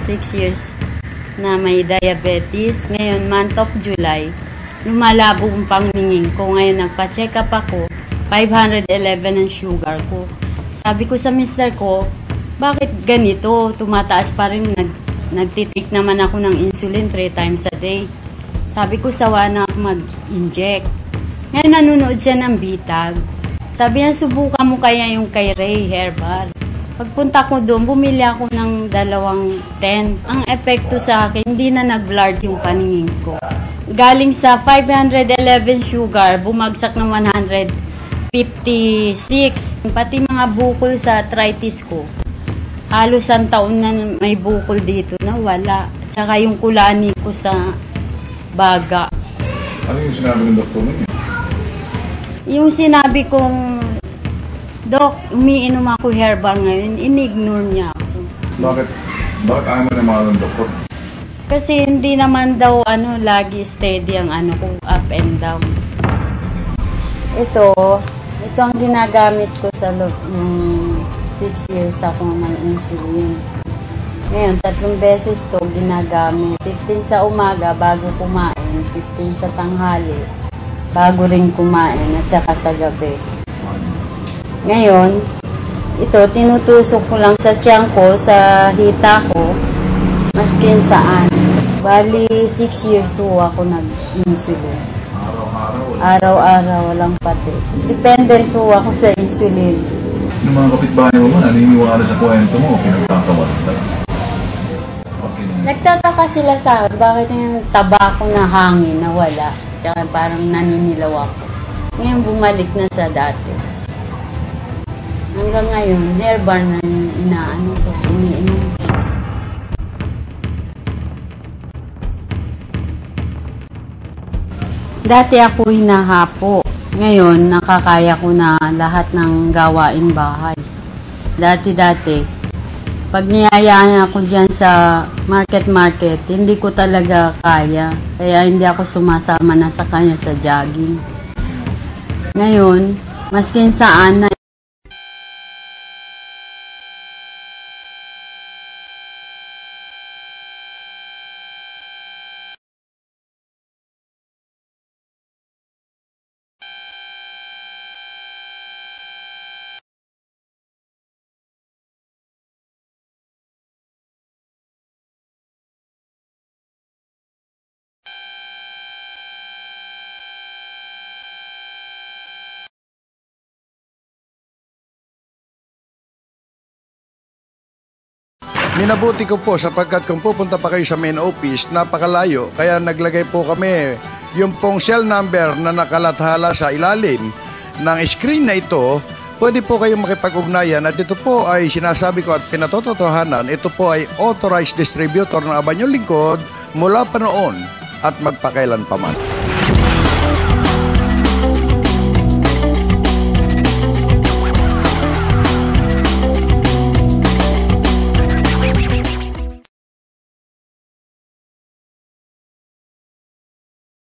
6 years na may diabetes. Ngayon, month of July, lumalabo ang pangningin ko. Ngayon, nagpa-check up ako, 511 ang sugar ko. Sabi ko sa mister ko, bakit ganito? Tumataas pa rin. Nagtitik naman ako ng insulin 3 times a day. Sabi ko, sawa na ako mag-inject. Ngayon, nanonood siya ng bitag. Sabi niya, subukan mo kaya yung kay Ray Herbal. Pagpunta ko doon, bumili ako ng 210. Ang epekto sa akin, hindi na nag-blurred yung paningin ko. Galing sa 511 sugar, bumagsak ng 156. Pati mga bukol sa arthritis ko. Halos ang taon na may bukol dito na wala. At saka yung kulani ko sa baga. Ano yung sinabi ng doktor niya? Yung sinabi kong, Dok, umiinom ako herbal ngayon, in-ignore niya ako. Bakit ayaw mo na mahal ng doktor? Kasi hindi naman daw lagi steady ang ko, up and down. Ito ang ginagamit ko sa yung 6 years ako may insulin. Ngayon, 3 beses to ginagamit. 15 sa umaga bago kumain, 15 sa tanghali bago rin kumain, at saka sa gabi. Ngayon, ito, tinutusok ko lang sa tiyan ko, sa hita ko, maskin saan. Bali, 6 years po ako nag-insulin. Araw-araw, walang pati. Dependent po ako sa insulin. Yung mga kapitbahay mo naniniwala sa kwento mo, pinagtatawa sila. Nagtataka sila sa akin, bakit yung taba ko na hangin na wala. Tsaka parang naninilaw ako. Ngayon bumalik na sa dati. Hanggang ngayon, herbal na ko, iniinom. Dati ako hinahapo. Ngayon, nakakaya ko na lahat ng gawain bahay. Dati, pag niyayaan ako dyan sa market, hindi ko talaga kaya. Kaya hindi ako sumasama na sa kanya sa jogging. Ngayon, maskin saan na Minabuti ko po sapagkat kung pupunta pa kayo sa main office, napakalayo. Kaya naglagay po kami yung pong cell number na nakalathala sa ilalim ng screen na ito. Pwede po kayong makipag-ugnayan at ito po ay sinasabi ko at pinatotohanan. Ito po ay authorized distributor ng Abanyong Lingkod mula pa noon at magpakailan pa man.